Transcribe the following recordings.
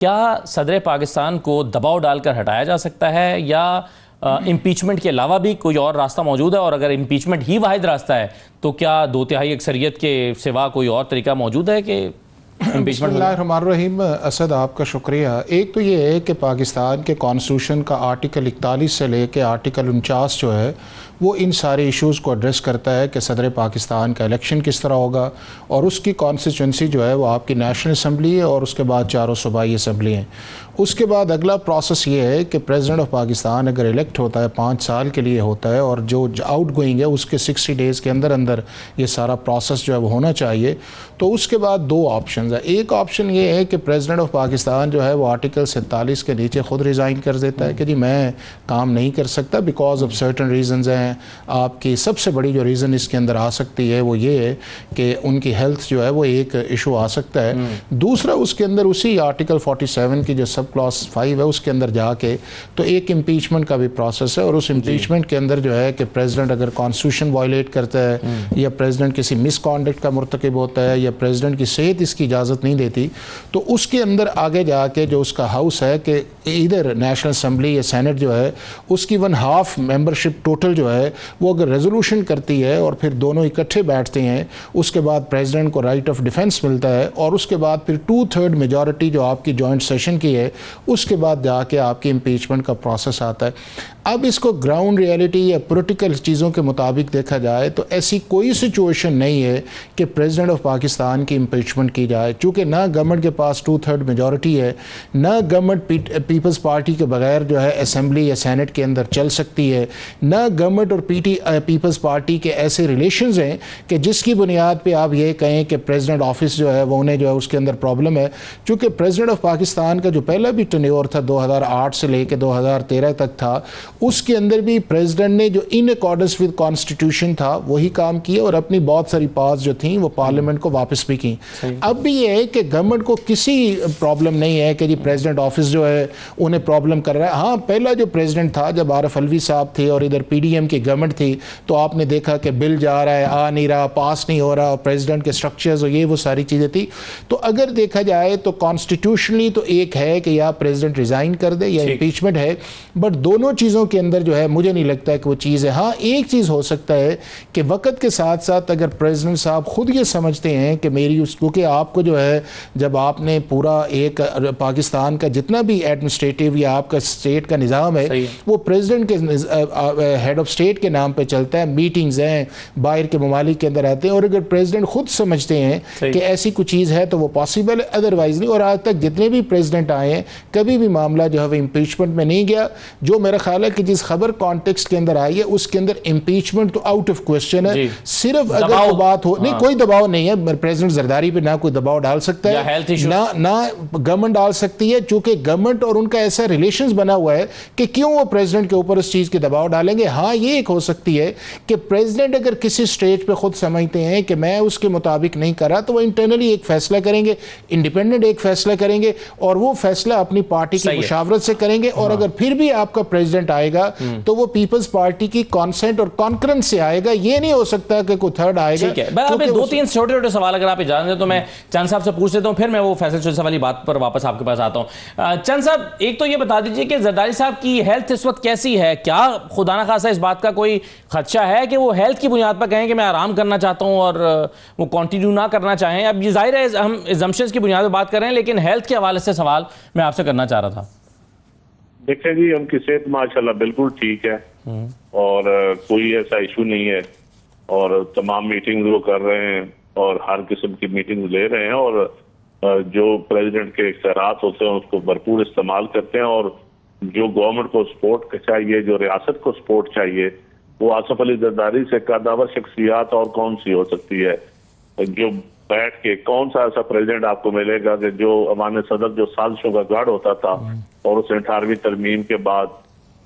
کیا صدر پاکستان کو دباؤ ڈال کر ہٹایا جا سکتا ہے یا امپیچمنٹ کے علاوہ بھی کوئی اور راستہ موجود ہے؟ اور اگر امپیچمنٹ ہی واحد راستہ ہے تو کیا 2/3 اکثریت کے سوا کوئی اور طریقہ موجود ہے کہ بسم اللہ الرحمن الرحیم. اسد آپ کا شکریہ. ایک تو یہ ہے کہ پاکستان کے کانسٹیٹیوشن کا آرٹیکل 41 سے لے کے آرٹیکل 49 جو ہے وہ ان سارے ایشوز کو ایڈریس کرتا ہے کہ صدر پاکستان کا الیکشن کس طرح ہوگا، اور اس کی کانسٹیچوئنسی جو ہے وہ آپ کی نیشنل اسمبلی ہے اور اس کے بعد 4 صوبائی اسمبلی ہیں. اس کے بعد اگلا پروسیس یہ ہے کہ پریزیڈنٹ آف پاکستان اگر الیکٹ ہوتا ہے 5 سال کے لیے ہوتا ہے، اور جو آؤٹ گوئنگ ہے اس کے 60 ڈیز کے اندر اندر یہ سارا پروسیس جو ہے وہ ہونا چاہیے. تو اس کے بعد 2 آپشنز ہیں. ایک آپشن یہ ہے کہ پریزیڈنٹ آف پاکستان جو ہے وہ آرٹیکل 47 کے نیچے خود ریزائن کر دیتا ہے کہ جی میں کام نہیں کر سکتا بیکاز آف سرٹن ریزنز ہیں. آپ کی سب سے بڑی جو ریزن اس کے اندر آ سکتی ہے وہ یہ ہے کہ ان کی ہیلتھ جو ہے وہ ایک ایشو آ سکتا ہے. دوسرا اس کے اندر اسی آرٹیکل 47 کی جو سب کلاس 5 ہے اس کے اندر جا کے تو ایک امپیچمنٹ کا بھی پروسیس ہے، اور اس امپیچمنٹ کے اندر جو ہے کہ پریزیڈنٹ اگر کانسٹیٹیوشن وائلیٹ کرتا ہے یا پریزیڈنٹ کسی مس کانڈکٹ کا مرتکب ہوتا ہے یا پریزیڈنٹ کی صحت اس کی اجازت نہیں دیتی، تو اس کے اندر آگے جا کے جو اس کا ہاؤس ہے کہ ادھر نیشنل اسمبلی یا سینٹ جو ہے اس کی 1/2 ممبرشپ ٹوٹل جو ہے وہ اگر ریزولوشن کرتی ہے اور پھر دونوں اکٹھے بیٹھتے ہیں، اس کے بعد پریزیڈنٹ کو رائٹ آف ڈیفنس ملتا ہے، اور اس کے بعد پھر 2/3 میجورٹی جو آپ کی جوائنٹ سیشن کی ہے اس کے بعد جا کے آپ کی امپیچمنٹ کا پروسیس آتا ہے. اب اس کو گراؤنڈ ریئلٹی یا پولیٹیکل چیزوں کے مطابق دیکھا جائے تو ایسی کوئی سچویشن نہیں ہے کہ پریزیڈنٹ آف پاکستان کی امپیچمنٹ کی جائے، چونکہ نہ گورنمنٹ کے پاس 2/3 میجورٹی ہے، نہ گورنمنٹ پیپلز پارٹی کے بغیر جو ہے اسمبلی یا سینٹ کے اندر چل سکتی ہے، نہ گورنمنٹ اور پیپلز پارٹی کے ایسے ریلیشنز ہیں کہ جس کی بنیاد پہ آپ یہ کہیں کہ پریزیڈنٹ آفس جو ہے وہ انہیں جو ہے اس کے اندر پرابلم ہے. چونکہ پریزیڈنٹ آف پاکستان کا جو پہلا بھی ٹینیور تھا 2008 سے لے کے 2013 تک تھا، اس کے اندر بھی پریزیڈنٹ نے جو ان اکارڈنس ود کانسٹیٹیوشن تھا وہی کام کیا، اور اپنی بہت ساری پاس جو تھیں وہ پارلیمنٹ کو واپس بھی کی. اب بھی یہ ہے کہ گورنمنٹ کو کسی پرابلم نہیں ہے کہ جی پریزیڈنٹ آفس جو ہے انہیں پرابلم کر رہا ہے. ہاں پہلا جو پریزیڈنٹ تھا جب عارف الوی صاحب تھے اور ادھر پی ڈی ایم کی گورنمنٹ تھی تو آپ نے دیکھا کہ بل جا رہا ہے، آ نہیں رہا، پاس نہیں ہو رہا، پریزیڈنٹ کے سٹرکچرز اور یہ وہ ساری چیزیں تھی. تو اگر دیکھا جائے تو کانسٹیٹیوشنلی تو ایک ہے کہ یا پریزیڈنٹ ریزائن کر دے یا امپیچمنٹ ہے، بٹ دونوں چیزوں کے اندر جو ہے مجھے نہیں لگتا ہے کہ وہ چیز ہے. ہاں ایک چیز ہو سکتا ہے کہ وقت کے ساتھ ساتھ اگر پریزیڈنٹ صاحب خود یہ سمجھتے ہیں کہ میری اس کیونکہ آپ کو جو ہے جب آپ نے پورا ایک پاکستان کا جتنا بھی ایڈمنسٹریٹو یا آپ کا اسٹیٹ کا نظام ہے وہ پریزیڈنٹ کے ہیڈ آف اسٹیٹ کے نام پہ چلتا ہے، میٹنگز ہیں باہر کے ممالک کے اندر آتے ہیں، اور اگر پریزیڈنٹ خود سمجھتے ہیں کہ ایسی کوئی چیز ہے تو وہ پاسبل ہے، ادروائز نہیں. اور آج تک جتنے بھی پریزیڈنٹ آئے ہیں کبھی بھی معاملہ جو ہے وہ امپیچمنٹ میں نہیں گیا. جو میرا خیال ہے کہ جس خبر کانٹیکسٹ کے اندر آئی ہے اس کے اندر امپیچمنٹ تو آؤٹ آف کوسچن ہے. صرف اگر کوئی بات ہو نہیں، کوئی دباؤ نہیں ہے. پریزیڈنٹ زرداری پہ نہ کوئی دباؤ ڈال سکتا ہے نہ گورنمنٹ ڈال سکتی ہے، چونکہ گورنمنٹ اور ان کا ایسا ریلیشنز بنا ہوا ہے کہ کیوں وہ پریزیڈنٹ کے اوپر اس چیز کے دباؤ ڈالیں گے. ہاں یہ ایک ہو سکتی ہے کہ پریزیڈنٹ اگر کسی سٹیج پہ خود سمجھتے ہیں کہ میں اس کے مطابق نہیں کر رہا تو وہ انٹرنلی ایک فیصلہ کریں گے، انڈیپینڈنٹ ایک فیصلہ کریں گے، اور وہ فیصلہ اپنی پارٹی کی مشاورت سے کریں گے. اور اگر پھر بھی آپ کا پریزیڈنٹ آئے گا تو وہ پیپلز پارٹی کی کانسنٹ اور کانکرنس سے آئے گا. یہ نہیں ہو سکتا کہ کوئی تھرڈ آئے گا. آپ نے 2-3 چھوٹے سوال اگر آپ اجازت دیں تو میں چند صاحب سے پوچھ لیتا ہوں، پھر میں وہ فیصل چودھری والی بات پر واپس آپ کے پاس آتا ہوں. چند صاحب ایک تو یہ بتا دیجئے کہ زرداری صاحب کی ہیلتھ اس وقت کیسی ہے؟ کیا خدا نہ خواستہ اس بات کا کوئی خدشہ ہے کہ وہ ہیلتھ کی بنیاد پر کہیں کہ میں آرام کرنا چاہتا ہوں اور وہ کنٹینیو نہ کرنا چاہیں؟ اب یہ ظاہر ہے ہم ایزمپشنز کی بنیاد پر بات کر رہے ہیں، لیکن ہیلتھ کے حوالے سے سوال میں آپ سے کرنا چاہ رہا تھا. دیکھیں جی ان کی صحت ماشاءاللہ بالکل ٹھیک ہے اور کوئی ایسا ایشو نہیں ہے، اور تمام میٹنگ وہ کر رہے ہیں اور ہر قسم کی میٹنگ لے رہے ہیں، اور جو پریزیڈنٹ کے اختیارات ہوتے ہیں اس کو بھرپور استعمال کرتے ہیں. اور جو گورنمنٹ کو سپورٹ چاہیے، جو ریاست کو سپورٹ چاہیے، وہ آصف علی زرداری سے قدور شخصیات اور کون سی ہو سکتی ہے؟ جو بیٹھ کے کون سا ایسا پریزیڈنٹ آپ کو ملے گا کہ جو امان صدر جو سازشوں کا گڑھ ہوتا تھا اور اس نے 18ویں ترمیم کے بعد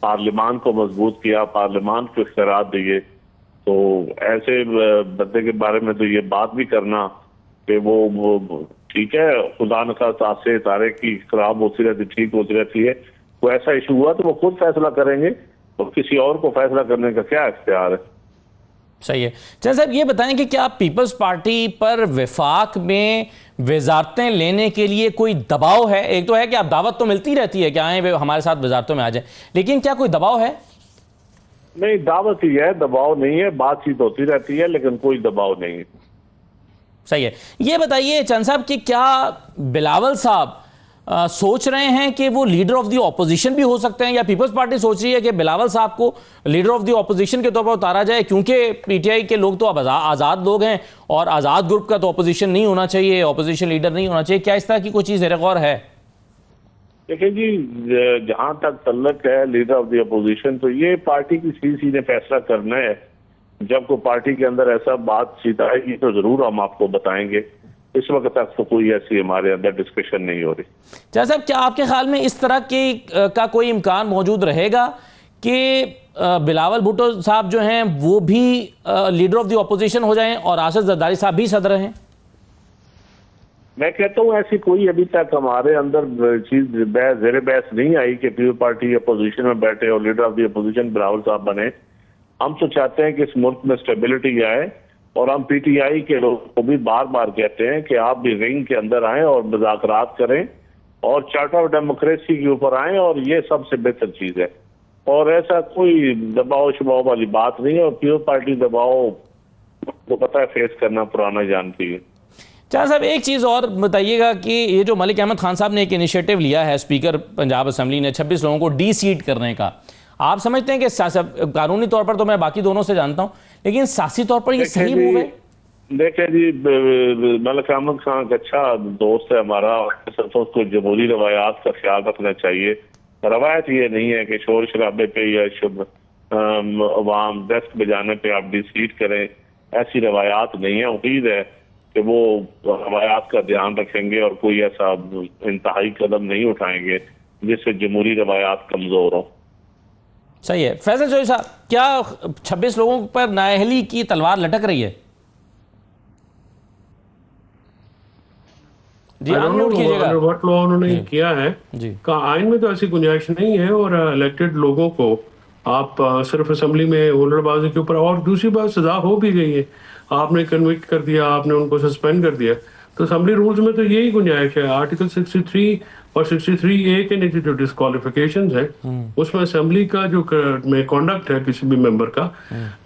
پارلیمان کو مضبوط کیا، پارلیمان کو اختیارات دیے. تو ایسے بندے کے بارے میں تو یہ بات بھی کرنا کہ وہ ٹھیک ہے، خدا نخواستہ سے ادارے کی خراب ہوتی رہتی، ٹھیک ہوتی رہتی ہے، کوئی ایسا ایشو ہوا تو وہ خود فیصلہ کریں گے، اور کسی اور کو فیصلہ کرنے کا کیا اختیار ہے؟ صحیح ہے. چند صاحب یہ بتائیں کہ کیا پیپلز پارٹی پر وفاق میں وزارتیں لینے کے لیے کوئی دباؤ ہے؟ ایک تو ہے کہ آپ دعوت تو ملتی رہتی ہے کہ آئیں ہمارے ساتھ وزارتوں میں آ جائیں، لیکن کیا کوئی دباؤ ہے؟ نہیں، دعوت ہی ہے، دباؤ نہیں ہے، بات چیت ہوتی رہتی ہے لیکن کوئی دباؤ نہیں ہے۔ صحیح ہے۔ یہ بتائیے چند صاحب کہ کیا بلاول صاحب سوچ رہے ہیں کہ وہ لیڈر آف دی اپوزیشن بھی ہو سکتے ہیں، یا پیپلز پارٹی سوچ رہی ہے کہ بلاول صاحب کو لیڈر آف دی اپوزیشن کے طور پر اتارا جائے، کیونکہ پی ٹی آئی کے لوگ تو اب آزاد لوگ ہیں اور آزاد گروپ کا تو اپوزیشن نہیں ہونا چاہیے، اپوزیشن لیڈر نہیں ہونا چاہیے؟ کیا اس طرح کی کوئی چیز زیر غور ہے؟ دیکھیں جی، جہاں تک تعلق ہے لیڈر آف دی اپوزیشن، تو یہ پارٹی کی سی نے فیصلہ کرنا ہے۔ جب کوئی پارٹی کے اندر ایسا بات چیت آئے گی تو ضرور ہم آپ کو بتائیں گے۔ اس وقت تک تو کوئی ایسی ہمارے اندر ڈسکشن نہیں ہو رہی۔ چاہا صاحب، کیا آپ کے خیال میں اس طرح کا کوئی امکان موجود رہے گا کہ بلاول بھٹو صاحب جو ہیں وہ بھی لیڈر آف دی اپوزیشن ہو جائیں اور راشد زرداری صاحب بھی صدر ہیں؟ میں کہتا ہوں ایسی کوئی ابھی تک ہمارے اندر چیز زیر بحث نہیں آئی کہ پیپل پارٹی اپوزیشن میں بیٹھے اور leader of the opposition Bilawal صاحب بنے۔ ہم تو چاہتے ہیں کہ اس ملک میں اسٹیبلٹی آئے، اور ہم پی ٹی آئی کے لوگوں کو بھی بار بار کہتے ہیں کہ آپ بھی رنگ کے اندر آئیں اور مذاکرات کریں اور چارٹر آف ڈیموکریسی کے اوپر آئیں، اور یہ سب سے بہتر چیز ہے۔ اور ایسا کوئی دباؤ شباؤ والی بات نہیں ہے، اور پیپل پارٹی دباؤ کو پتہ ہے فیس کرنا پرانا جانتی ہے۔ چاہا صاحب، ایک چیز اور بتائیے گا کہ یہ جو ملک احمد خان صاحب نے ایک انیشیٹو لیا ہے، اسپیکر پنجاب اسمبلی نے 26 لوگوں کو ڈی سیٹ کرنے کا، آپ سمجھتے ہیں کہ قانونی طور پر تو میں باقی دونوں سے جانتا ہوں، لیکن سیاسی طور پر یہ صحیح موو ہے؟ دیکھیں جی، ملک احمد خان ایک اچھا دوست ہے ہمارا، اس کو جمہوری روایات کا خیال رکھنا چاہیے۔ روایت یہ نہیں ہے کہ شور شرابے پہ یا عوام دست بجانے پہ آپ ڈی سیٹ کریں، ایسی روایات نہیں ہے۔ امید ہے کہ وہ روایات کا دھیان رکھیں گے اور کوئی ایسا انتہائی قدم نہیں اٹھائیں گے جس سے جمہوری روایات کمزور ہوں۔ صحیح ہے۔ فیصل چودھری صاحب، کیا 26 لوگوں پر نااہلی کی تلوار لٹک رہی ہے؟ جی وٹ لا انہوں نے کیا ہے کہ آئین میں تو ایسی گنجائش نہیں ہے، اور الیکٹڈ لوگوں کو آپ صرف اسمبلی میں ہولڈر بازی کے اوپر، اور دوسری بات سزا ہو بھی گئی ہے، آپ نے کنوکٹ کر دیا، آپ نے ان کو سسپینڈ کر دیا، تو اسمبلی رولز میں تو یہی گنجائش ہے۔ آرٹیکل 63 اور 63A کے نیچے جو ڈسکوالیفیکیشنز ہیں، اس میں اسمبلی کا جو کنڈکٹ ہے کسی بھی ممبر کا،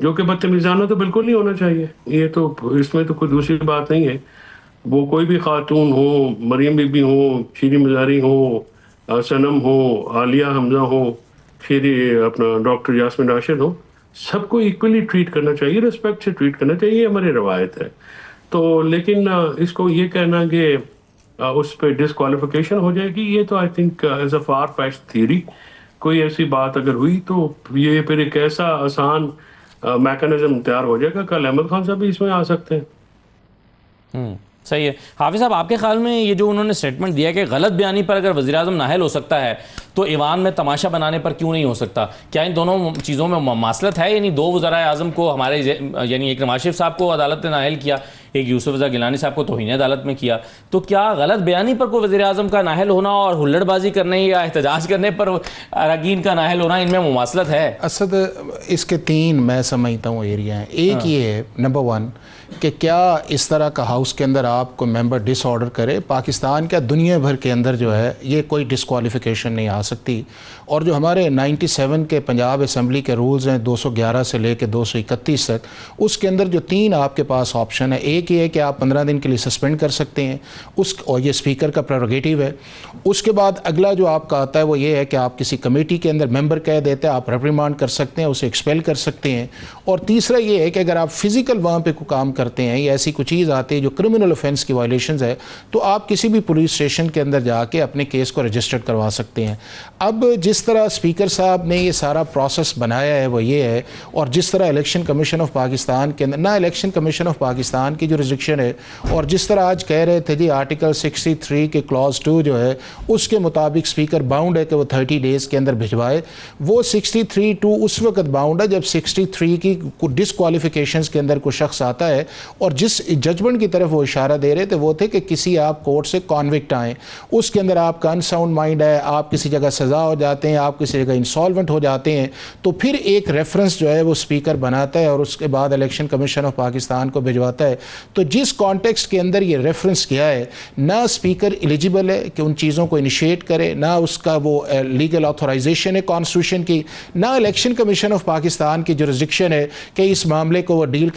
جو کہ بدتمیزانہ تو بالکل نہیں ہونا چاہیے۔ یہ تو اس میں تو کوئی دوسری بات نہیں ہے۔ وہ کوئی بھی خاتون ہو، مریم بی بی ہو، شیری مزاری ہو، صنم ہو، عالیہ حمزہ ہو، اپنا ڈاکٹر یاسمین راشد ہو، سب کو ایکولی ٹریٹ کرنا چاہیے، ریسپیکٹ سے ٹریٹ کرنا چاہیے، یہ ہماری روایت ہے۔ تو لیکن اس کو یہ کہنا کہ اس پہ ڈسکوالیفیکیشن ہو جائے گی، یہ تو I think as a for fetched theory. کوئی ایسی بات اگر ہوئی تو یہ پھر ایک ایسا آسان میکانزم تیار ہو جائے گا، کل احمد خان صاحب بھی اس میں آ سکتے ہیں۔ صحیح ہے۔ حافظ صاحب، آپ کے خیال میں یہ جو انہوں نے سٹیٹمنٹ دیا کہ غلط بیانی پر اگر وزیراعظم نااہل ہو سکتا ہے تو ایوان میں تماشا بنانے پر کیوں نہیں ہو سکتا؟ کیا ان دونوں چیزوں میں مماثلت ہے؟ یعنی دو وزرائے اعظم کو ہمارے، یعنی ایک نواز شریف صاحب کو عدالت نے نااہل کیا، ایک یوسف رضا گیلانی صاحب کو توہین عدالت میں کیا، تو کیا غلط بیانی پر کوئی وزیر اعظم کا نااہل ہونا اور ہلڑ بازی کرنے یا احتجاج کرنے پر اراکین کا نااہل ہونا، ان میں مماثلت ہے؟ اسد، اس کے 3 میں سمجھتا ہوں ایریا ہیں۔ ایک یہ ہے، نمبر 1 کہ کیا اس طرح کا ہاؤس کے اندر آپ کو ممبر ڈس آرڈر کرے؟ پاکستان کیا دنیا بھر کے اندر جو ہے یہ کوئی ڈسکوالیفیکیشن نہیں آ سکتی، اور جو ہمارے 97 کے پنجاب اسمبلی کے رولز ہیں 211 سے لے کے 231 تک، اس کے اندر جو 3 آپ کے پاس آپشن ہے، ایک یہ ہے کہ آپ 15 دن کے لیے سسپینڈ کر سکتے ہیں، اور یہ اسپیکر کا پریروگیٹو ہے۔ اس کے بعد اگلا جو آپ کا آتا ہے وہ یہ ہے کہ آپ کسی کمیٹی کے اندر ممبر کہہ دیتے ہیں، آپ ریپریمانڈ کر سکتے ہیں، اسے ایکسپیل کر سکتے ہیں۔ اور تیسرا یہ ہے کہ اگر آپ فزیکل وہاں پہ کوئی کام کرتے ہیں یا ایسی کوئی چیز آتی ہے جو کرمنل اوفینس کی وائلیشنز ہے، تو آپ کسی بھی پولیس اسٹیشن کے اندر جا کے اپنے کیس کو رجسٹر کروا سکتے ہیں۔ اب جس طرح اسپیکر صاحب نے یہ سارا پروسیس بنایا ہے وہ یہ ہے، اور جس طرح الیکشن کمیشن آف پاکستان کے اندر، نہ الیکشن کمیشن آف پاکستان کی جو ریزکشن ہے، اور جس طرح آج کہہ رہے تھے جی آرٹیکل 63 کے کلاز 2 جو ہے اس کے مطابق اسپیکر باؤنڈ ہے کہ وہ 30 ڈیز کے اندر بھجوائے، وہ 63(2) اس وقت باؤنڈ ہے جب 63 کی ڈسکوالیفیکیشنز کے اندر کوئی شخص آتا ہے، اور جس ججمنٹ کی طرف وہ اشارہ دے رہے تھے وہ تھے کہ کسی آپ کورٹ سے کانوکٹ آئیں، اس کے اندر آپ کا انساؤنڈ مائنڈ ہے، آپ کسی جگہ سزا ہو جاتے ہیں، آپ کسی جگہ انسالونٹ ہو جاتے ہیں، تو پھر ایک ریفرنس جو ہے وہ اسپیکر بناتا ہے اور اس کے بعد الیکشن کمیشن آف پاکستان کو بھجواتا ہے۔ تو جس کانٹیکسٹ کے اندر یہ ریفرنس کیا ہے، نہ اسپیکر ایلیجیبل ہے کہ ان چیزوں کو انیشیٹ کرے، نہ اس کا وہ لیگل آتھورائزیشن ہے کانسٹیٹیوشن کی، نہ الیکشن کمیشن آف پاکستان کی جورسڈکشن ہے کہ اس معاملے کو وہ ڈیل کرے۔